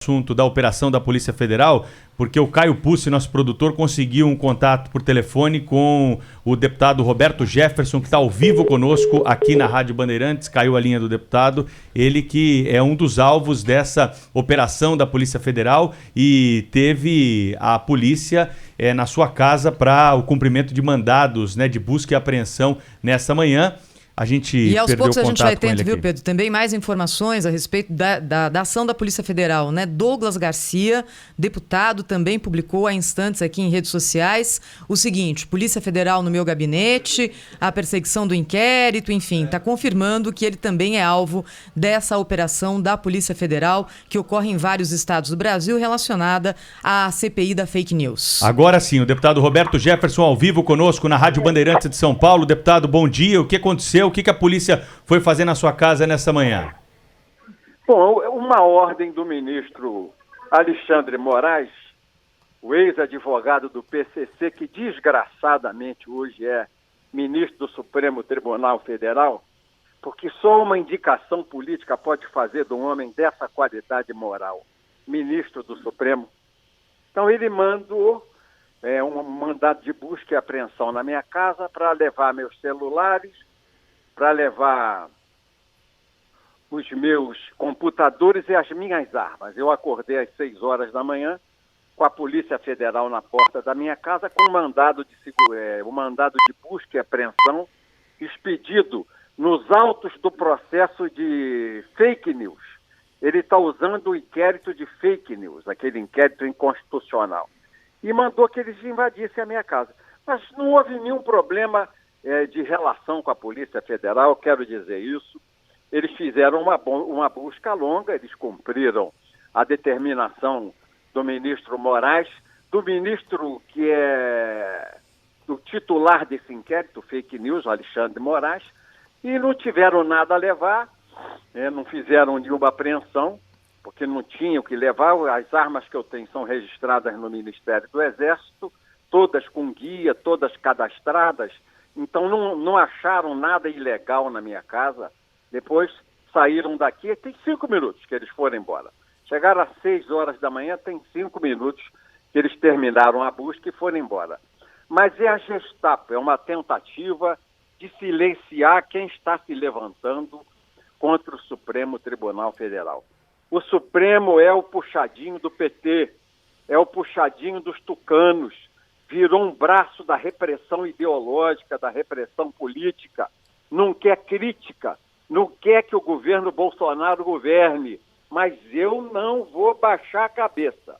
Assunto da operação da Polícia Federal, porque o Caio Pussi, nosso produtor, conseguiu um contato por telefone com o deputado Roberto Jefferson, que está ao vivo conosco aqui na Rádio Bandeirantes. Caiu a linha do deputado, ele que é um dos alvos dessa operação da Polícia Federal e teve a polícia na sua casa para o cumprimento de mandados, né, de busca e apreensão nessa manhã. A gente e aos poucos a gente vai tendo, viu, aqui. Pedro, também mais informações a respeito da ação da Polícia Federal, né? Douglas Garcia, deputado, também publicou há instantes aqui em redes sociais o seguinte: Polícia Federal no meu gabinete, a perseguição do inquérito, enfim, está confirmando que ele também é alvo dessa operação da Polícia Federal que ocorre em vários estados do Brasil relacionada à CPI da fake news. Agora sim, o deputado Roberto Jefferson ao vivo conosco na Rádio Bandeirantes de São Paulo. Deputado, bom dia. O que aconteceu? O que a polícia foi fazer na sua casa nessa manhã? Bom, uma ordem do ministro Alexandre Moraes, o ex-advogado do PCC, que desgraçadamente hoje é ministro do Supremo Tribunal Federal, porque só uma indicação política pode fazer de um homem dessa qualidade moral, ministro do Supremo. Então ele mandou um mandado de busca e apreensão na minha casa para levar meus celulares, para levar os meus computadores e as minhas armas. Eu acordei às 6 horas da manhã com a Polícia Federal na porta da minha casa com um mandado de busca e apreensão expedido nos autos do processo de fake news. Ele está usando o inquérito de fake news, aquele inquérito inconstitucional, e mandou que eles invadissem a minha casa. Mas não houve nenhum problema de relação com a Polícia Federal, quero dizer isso. Eles fizeram uma busca longa, eles cumpriram a determinação do ministro Moraes, do ministro que é o titular desse inquérito, fake news, Alexandre Moraes, e não tiveram nada a levar, não fizeram nenhuma apreensão, porque não tinham que levar. As armas que eu tenho são registradas no Ministério do Exército, todas com guia, todas cadastradas. Então não acharam nada ilegal na minha casa. Depois saíram daqui, tem 5 minutos que eles foram embora. Chegaram às 6 horas da manhã, tem 5 minutos que eles terminaram a busca e foram embora. Mas é a Gestapo, é uma tentativa de silenciar quem está se levantando contra o Supremo Tribunal Federal. O Supremo é o puxadinho do PT, é o puxadinho dos tucanos, virou um braço da repressão ideológica, da repressão política, não quer crítica, não quer que o governo Bolsonaro governe, mas eu não vou baixar a cabeça.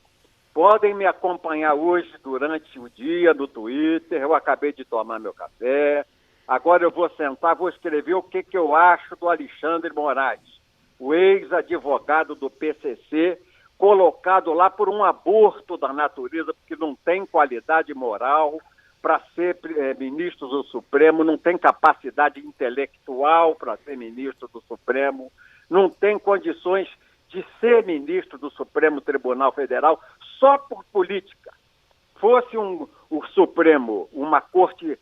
Podem me acompanhar hoje durante o dia no Twitter, eu acabei de tomar meu café, agora eu vou sentar, vou escrever o que eu acho do Alexandre Moraes, o ex-advogado do PCC, colocado lá por um aborto da natureza, porque não tem qualidade moral para ser ministro do Supremo, não tem capacidade intelectual para ser ministro do Supremo, não tem condições de ser ministro do Supremo Tribunal Federal só por política. Fosse o Supremo uma corte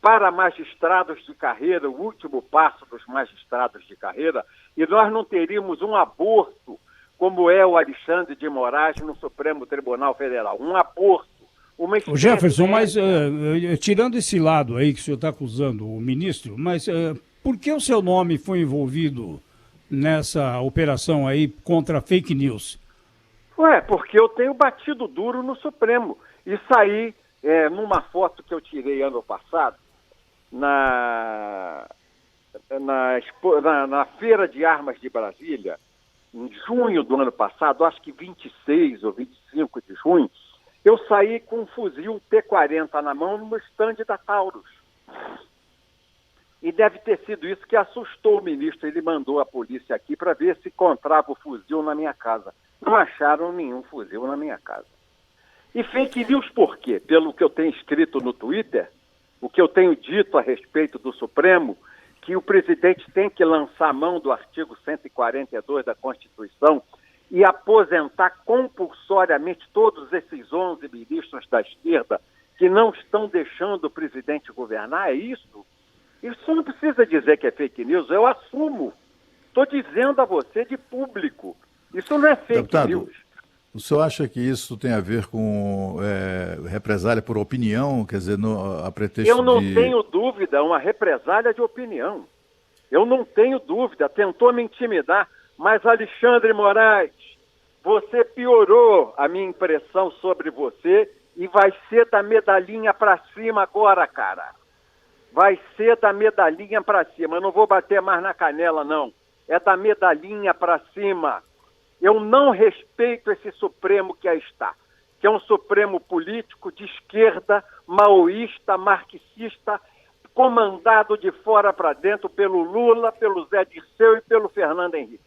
para magistrados de carreira, o último passo dos magistrados de carreira, e nós não teríamos um aborto como é o Alexandre de Moraes no Supremo Tribunal Federal. Um aborto, uma O Jefferson, mas tirando esse lado aí que o senhor está acusando o ministro, mas por que o seu nome foi envolvido nessa operação aí contra fake news? Porque eu tenho batido duro no Supremo. E saí numa foto que eu tirei ano passado, na Feira de Armas de Brasília, em junho do ano passado, acho que 26 ou 25 de junho, eu saí com um fuzil T-40 na mão no stand da Taurus. E deve ter sido isso que assustou o ministro. Ele mandou a polícia aqui para ver se encontrava o fuzil na minha casa. Não acharam nenhum fuzil na minha casa. E fake news por quê? Pelo que eu tenho escrito no Twitter, o que eu tenho dito a respeito do Supremo, que o presidente tem que lançar a mão do artigo 142 da Constituição e aposentar compulsoriamente todos esses 11 ministros da esquerda que não estão deixando o presidente governar. É isso? Isso não precisa dizer que é fake news, eu assumo. Estou dizendo a você de público. Isso não é fake news. O senhor acha que isso tem a ver com represália por opinião, quer dizer, a pretexto Eu não de... tenho dúvida, uma represália de opinião. Eu não tenho dúvida, tentou me intimidar, mas Alexandre Moraes, você piorou a minha impressão sobre você e vai ser da medalhinha para cima agora, cara. Vai ser da medalhinha para cima. Eu não vou bater mais na canela, não. É da medalhinha para cima. Eu não respeito esse Supremo que aí está, que é um Supremo político de esquerda, maoísta, marxista, comandado de fora para dentro pelo Lula, pelo Zé Dirceu e pelo Fernando Henrique.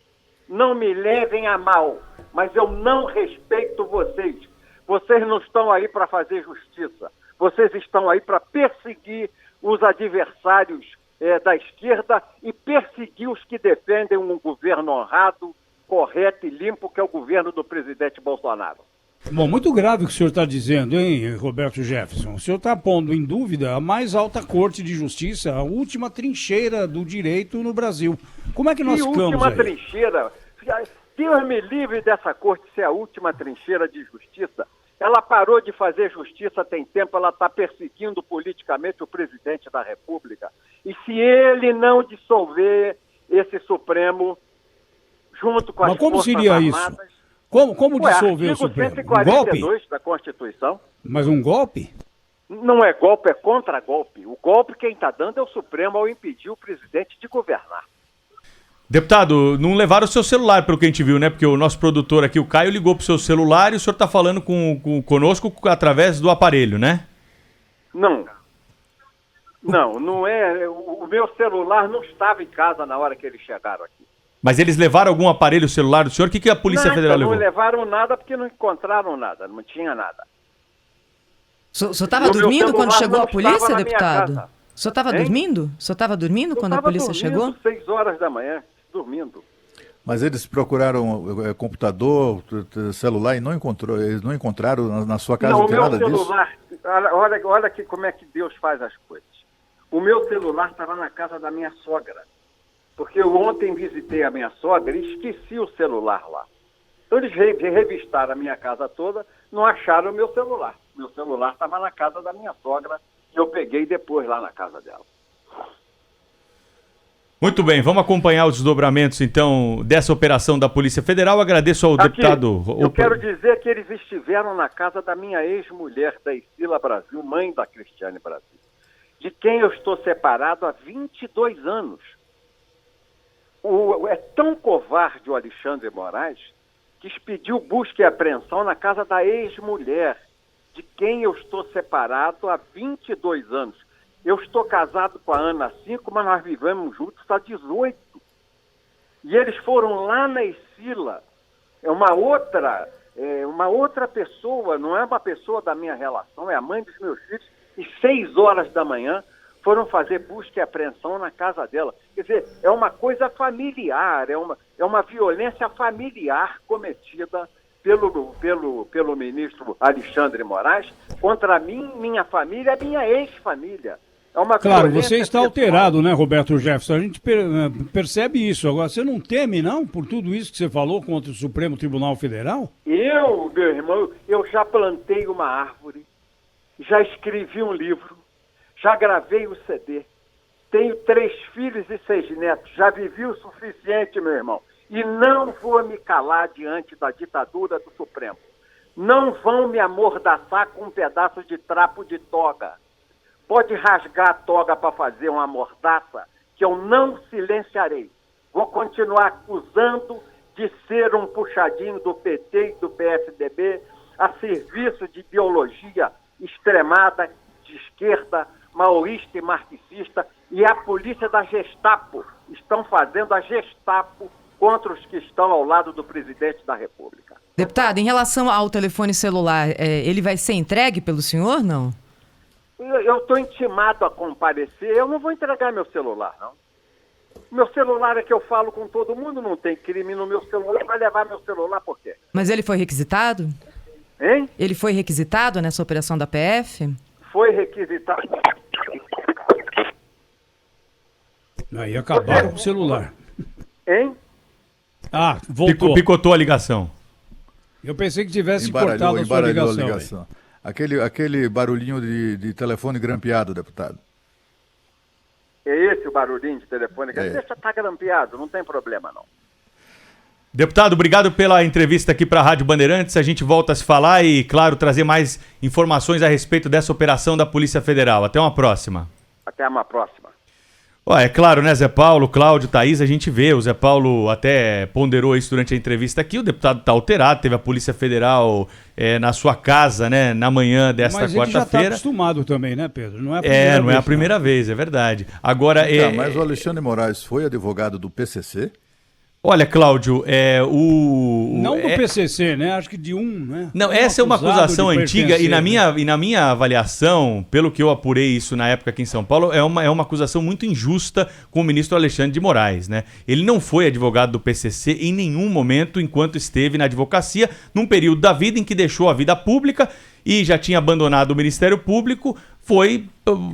Não me levem a mal, mas eu não respeito vocês. Vocês não estão aí para fazer justiça. Vocês estão aí para perseguir os adversários da esquerda e perseguir os que defendem um governo honrado, correto e limpo, que é o governo do presidente Bolsonaro. Bom, muito grave o que o senhor está dizendo, hein, Roberto Jefferson? O senhor está pondo em dúvida a mais alta corte de justiça, a última trincheira do direito no Brasil. Como é que nós ficamos última aí? Trincheira? Deus me livre dessa corte ser a última trincheira de justiça. Ela parou de fazer justiça tem tempo, ela está perseguindo politicamente o presidente da República. E se ele não dissolver esse Supremo, junto com as Mas como Forças seria Armadas... isso? Como dissolver o artigo Supremo? 142 da Constituição. Mas um golpe? Não é golpe, é contra-golpe. O golpe quem está dando é o Supremo ao impedir o presidente de governar. Deputado, não levaram o seu celular, pelo que a gente viu, né? Porque o nosso produtor aqui, o Caio, ligou pro seu celular e o senhor está falando conosco através do aparelho, né? Não. Não é. O meu celular não estava em casa na hora que eles chegaram aqui. Mas eles levaram algum aparelho celular do senhor? O que a Polícia Federal levou? Não levaram nada porque não encontraram nada, não tinha nada. O senhor estava dormindo quando chegou a polícia, deputado? Casa. O senhor estava dormindo? O senhor estava dormindo quando a polícia chegou? 6 horas da manhã, dormindo. Mas eles procuraram computador, celular e eles não encontraram na sua casa, não tem nada disso? O meu celular, olha aqui como é que Deus faz as coisas. O meu celular estava na casa da minha sogra. Porque eu ontem visitei a minha sogra e esqueci o celular lá. Então eles revistaram a minha casa toda, não acharam o meu celular. Meu celular estava na casa da minha sogra e eu peguei depois lá na casa dela. Muito bem, vamos acompanhar os desdobramentos, então, dessa operação da Polícia Federal. Agradeço ao deputado... Eu quero dizer que eles estiveram na casa da minha ex-mulher, da Isila Brasil, mãe da Cristiane Brasil, de quem eu estou separado há 22 anos. É tão covarde o Alexandre Moraes que expediu busca e apreensão na casa da ex-mulher, de quem eu estou separado há 22 anos. Eu estou casado com a Ana há 5, mas nós vivemos juntos há 18. E eles foram lá na Isila, é uma outra pessoa, não é uma pessoa da minha relação, é a mãe dos meus filhos, e 6 horas da manhã foram fazer busca e apreensão na casa dela. Quer dizer, é uma coisa familiar, é uma violência familiar cometida pelo ministro Alexandre Moraes contra mim, minha família, minha ex-família. É uma claro, você está alterado, né, Roberto Jefferson? A gente percebe isso. Agora, você não teme, não, por tudo isso que você falou contra o Supremo Tribunal Federal? Meu irmão, eu já plantei uma árvore, já escrevi um livro, já gravei o CD, tenho 3 filhos e 6 netos, já vivi o suficiente, meu irmão. E não vou me calar diante da ditadura do Supremo. Não vão me amordaçar com um pedaço de trapo de toga. Pode rasgar a toga para fazer uma mordaça, que eu não silenciarei. Vou continuar acusando de ser um puxadinho do PT e do PSDB a serviço de ideologia extremada, de esquerda, maoísta e marxista, e a polícia da Gestapo estão fazendo a Gestapo contra os que estão ao lado do presidente da República. Deputado, em relação ao telefone celular, ele vai ser entregue pelo senhor, não? Eu estou intimado a comparecer, eu não vou entregar meu celular, não. Meu celular é que eu falo com todo mundo, não tem crime no meu celular, vai levar meu celular por quê? Mas ele foi requisitado? Hein? Ele foi requisitado nessa operação da PF? Foi requisitado. Aí acabaram com o celular. Hein? Ah, voltou. Picotou a ligação. Eu pensei que tivesse cortado a sua ligação. Aquele barulhinho de telefone grampeado, deputado. É esse o barulhinho de telefone? Deixa estar grampeado, não tem problema não. Deputado, obrigado pela entrevista aqui para a Rádio Bandeirantes. A gente volta a se falar e, claro, trazer mais informações a respeito dessa operação da Polícia Federal. Até uma próxima. Até uma próxima. É claro, né, Zé Paulo, Cláudio, Thaís, a gente vê, o Zé Paulo até ponderou isso durante a entrevista aqui, o deputado está alterado, teve a Polícia Federal na sua casa, né, na manhã desta quarta-feira. Mas ele já está acostumado também, né, Pedro? Não é a primeira vez, é verdade. Agora, mas o Alexandre Moraes foi advogado do PCC? Olha, Cláudio, Não do PCC, né? Acho que de né? Não, essa é uma acusação antiga e na minha avaliação, pelo que eu apurei isso na época aqui em São Paulo, é uma acusação muito injusta com o ministro Alexandre de Moraes, né? Ele não foi advogado do PCC em nenhum momento enquanto esteve na advocacia, num período da vida em que deixou a vida pública e já tinha abandonado o Ministério Público, foi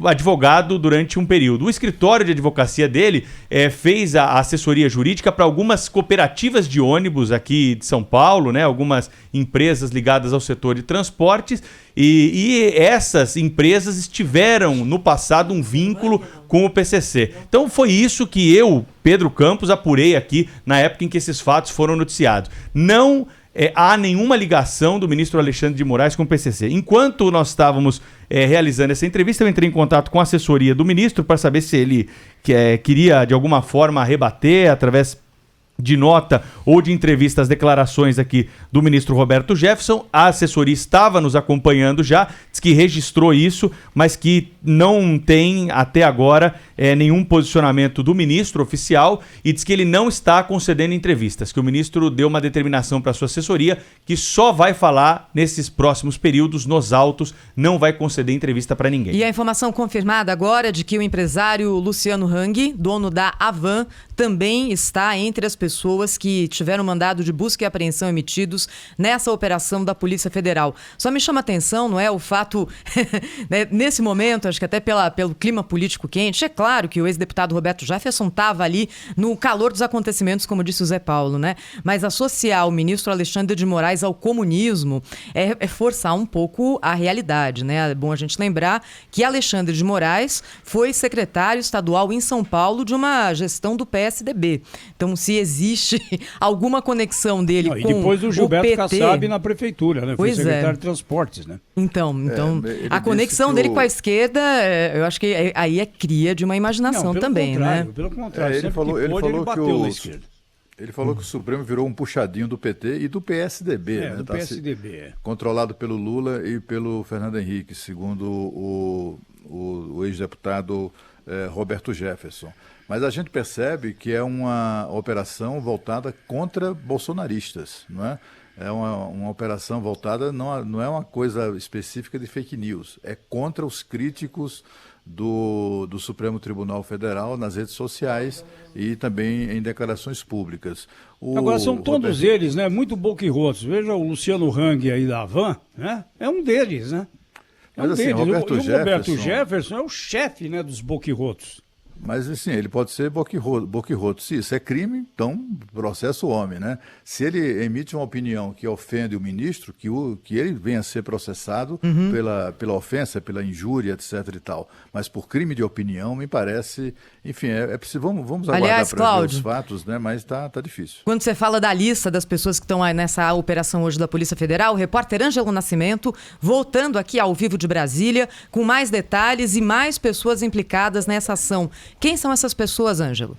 advogado durante um período. O escritório de advocacia dele fez a assessoria jurídica para algumas cooperativas de ônibus aqui de São Paulo, né? Algumas empresas ligadas ao setor de transportes, e essas empresas tiveram no passado um vínculo com o PCC. Então foi isso que eu, Pedro Campos, apurei aqui na época em que esses fatos foram noticiados. Não há nenhuma ligação do ministro Alexandre de Moraes com o PCC. Enquanto nós estávamos realizando essa entrevista, eu entrei em contato com a assessoria do ministro para saber se ele queria, de alguma forma, rebater através de nota ou de entrevista as declarações aqui do ministro Roberto Jefferson. A assessoria estava nos acompanhando já, diz que registrou isso, mas que não tem até agora nenhum posicionamento do ministro oficial e diz que ele não está concedendo entrevistas, que o ministro deu uma determinação para a sua assessoria que só vai falar nesses próximos períodos, nos autos, não vai conceder entrevista para ninguém. E a informação confirmada agora de que o empresário Luciano Hang, dono da Havan, também está entre as pessoas que tiveram mandado de busca e apreensão emitidos nessa operação da Polícia Federal. Só me chama a atenção, não é, o fato, né, nesse momento, acho que até pelo clima político quente, é claro que o ex-deputado Roberto Jefferson estava ali no calor dos acontecimentos, como disse o Zé Paulo, né? Mas associar o ministro Alexandre de Moraes ao comunismo é forçar um pouco a realidade, né? É bom a gente lembrar que Alexandre de Moraes foi secretário estadual em São Paulo de uma gestão do PSDB. Então, se existe alguma conexão dele com o PT... E depois do Gilberto Kassab na prefeitura, né? Foi secretário de Transportes, né? Então a conexão dele com a esquerda, eu acho que aí é cria de uma imaginação também, né? Pelo contrário, ele falou que o Supremo virou um puxadinho do PT e do PSDB, né? Do PSDB. Controlado pelo Lula e pelo Fernando Henrique, segundo o ex-deputado Roberto Jefferson. Mas a gente percebe que é uma operação voltada contra bolsonaristas, não é? É uma operação voltada, não é uma coisa específica de fake news, é contra os críticos do Supremo Tribunal Federal nas redes sociais e também em declarações públicas. Agora são todos eles, né? Muito boquirrotos. Veja o Luciano Hang aí da Havan, né? É um deles, né? Mas assim, Roberto Jefferson é o chefe, né, dos boquirrotos. Mas assim, ele pode ser boquirroto. Se isso é crime, então processa o homem, né? Se ele emite uma opinião que ofende o ministro, que ele venha a ser processado pela ofensa, pela injúria, etc. e tal. Mas por crime de opinião, me parece... Enfim, é preciso, vamos aguardar para ver os fatos, né? Mas tá difícil. Quando você fala da lista das pessoas que estão aí nessa operação hoje da Polícia Federal, o repórter Ângelo Nascimento, voltando aqui ao vivo de Brasília, com mais detalhes e mais pessoas implicadas nessa ação. Quem são essas pessoas, Ângelo?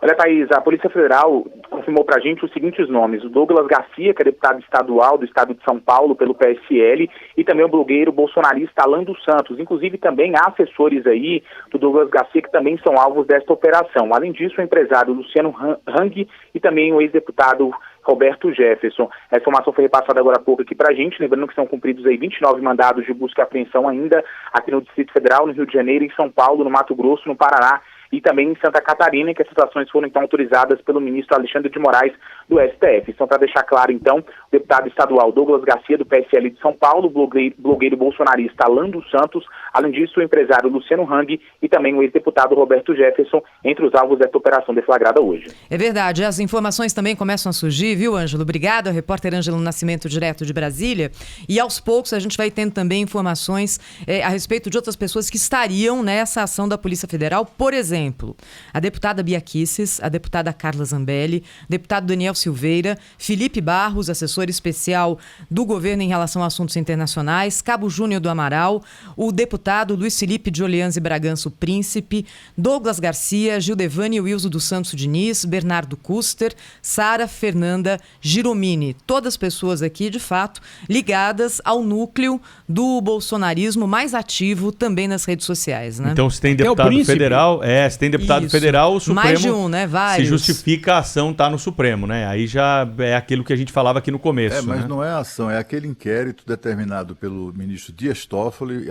Olha, Thaís, a Polícia Federal confirmou para a gente os seguintes nomes: o Douglas Garcia, que é deputado estadual do estado de São Paulo pelo PSL, e também o blogueiro bolsonarista Alan dos Santos. Inclusive também há assessores aí do Douglas Garcia que também são alvos desta operação. Além disso, o empresário Luciano Hang e também o ex-deputado Roberto Jefferson. A informação foi repassada agora há pouco aqui para a gente, lembrando que são cumpridos aí 29 mandados de busca e apreensão ainda aqui no Distrito Federal, no Rio de Janeiro, em São Paulo, no Mato Grosso, no Paraná e também em Santa Catarina, que essas ações foram então autorizadas pelo ministro Alexandre de Moraes do STF. Então, para deixar claro, então, o deputado estadual Douglas Garcia, do PSL de São Paulo, o blogueiro bolsonarista Alan dos Santos, além disso, o empresário Luciano Hang e também o ex-deputado Roberto Jefferson, entre os alvos dessa operação deflagrada hoje. É verdade, as informações também começam a surgir, viu, Ângelo? Obrigada, repórter Ângelo Nascimento, direto de Brasília. E aos poucos a gente vai tendo também informações a respeito de outras pessoas que estariam nessa ação da Polícia Federal. Por exemplo, a deputada Bia Kicis, a deputada Carla Zambelli, deputado Daniel Silveira, Felipe Barros, assessor especial do governo em relação a assuntos internacionais, Cabo Júnior do Amaral, o deputado Luiz Felipe de Orleans e Bragança Príncipe, Douglas Garcia, Gildevane Wilson dos Santos Diniz, Bernardo Custer, Sara Fernanda Giromini. Todas pessoas aqui, de fato, ligadas ao núcleo do bolsonarismo mais ativo também nas redes sociais, né? Então, se tem deputado federal, se tem deputado federal, o Supremo, mais de um, né? Vários. Se justifica a ação tá no Supremo, né? Aí já é aquilo que a gente falava aqui no começo. Mas né? não é a ação, é aquele inquérito determinado pelo ministro Dias Toffoli,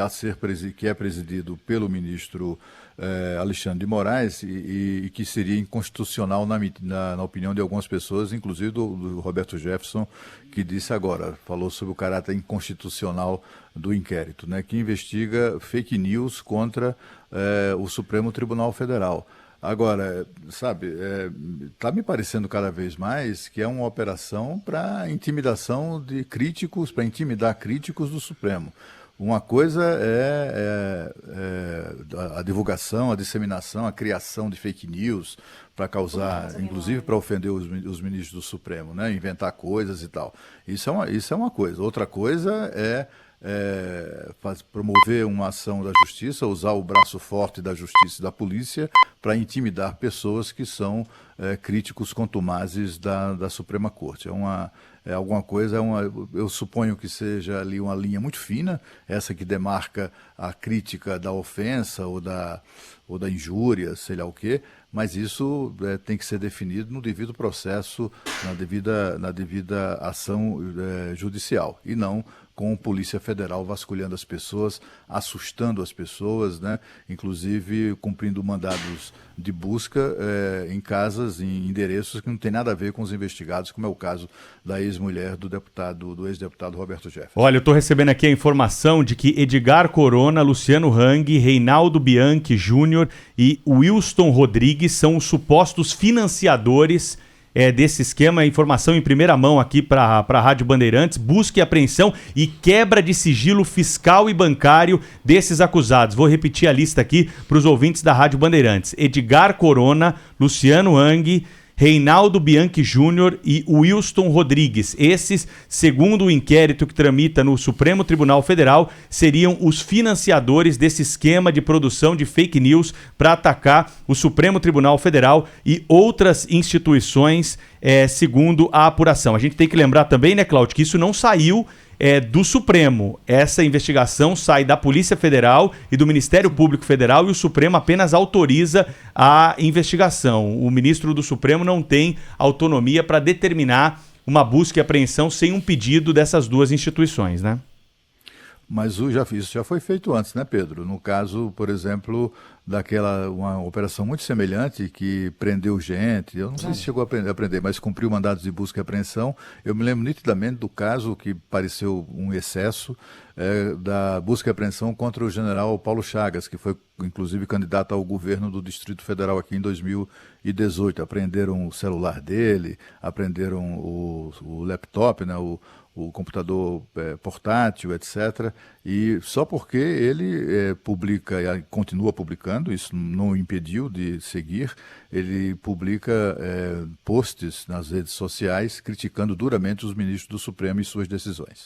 que é presidido pelo ministro Alexandre de Moraes e que seria inconstitucional na opinião de algumas pessoas, inclusive do Roberto Jefferson, que disse agora, falou sobre o caráter inconstitucional do inquérito, né, que investiga fake news contra o Supremo Tribunal Federal. Agora, sabe, está me parecendo cada vez mais que é uma operação para intimidação de críticos, para intimidar críticos do Supremo. Uma coisa é a divulgação, a disseminação, a criação de fake news para causar, inclusive para ofender os ministros do Supremo, né? Inventar coisas e tal. Isso é uma coisa. Outra coisa é promover uma ação da justiça, usar o braço forte da justiça e da polícia para intimidar pessoas que são críticos contumazes da Suprema Corte. Alguma coisa, eu suponho que seja ali uma linha muito fina, essa que demarca a crítica da ofensa ou da injúria, sei lá o quê, mas isso tem que ser definido no devido processo, na devida ação judicial, e não com Polícia Federal vasculhando as pessoas, assustando as pessoas, né? Inclusive cumprindo mandados de busca em casas, em endereços que não tem nada a ver com os investigados, como é o caso da ex-mulher do ex-deputado Roberto Jefferson. Olha, eu estou recebendo aqui a informação de que Edgar Corona, Luciano Hang, Reinaldo Bianchi Júnior e Wilson Rodrigues são os supostos financiadores desse esquema. Informação em primeira mão aqui para a Rádio Bandeirantes, busca e apreensão e quebra de sigilo fiscal e bancário desses acusados. Vou repetir a lista aqui para os ouvintes da Rádio Bandeirantes: Edgar Corona, Luciano Hang, Reinaldo Bianchi Júnior e Wilson Rodrigues. Esses, segundo o inquérito que tramita no Supremo Tribunal Federal, seriam os financiadores desse esquema de produção de fake news para atacar o Supremo Tribunal Federal e outras instituições, segundo a apuração. A gente tem que lembrar também, né, Cláudio, que isso não saiu do Supremo. Essa investigação sai da Polícia Federal e do Ministério Público Federal e o Supremo apenas autoriza a investigação. O ministro do Supremo não tem autonomia para determinar uma busca e apreensão sem um pedido dessas duas instituições, né? Mas isso já foi feito antes, né, Pedro? No caso, por exemplo, uma operação muito semelhante que prendeu gente, eu não sei se chegou a prender, mas cumpriu mandados de busca e apreensão. Eu me lembro nitidamente do caso que pareceu um excesso da busca e apreensão contra o general Paulo Chagas, que foi inclusive candidato ao governo do Distrito Federal aqui em 2018. Apreenderam o celular dele, apreenderam o laptop, né, o computador portátil, etc. E só porque ele publica e continua publicando, isso não o impediu de seguir, ele publica posts nas redes sociais criticando duramente os ministros do Supremo e suas decisões.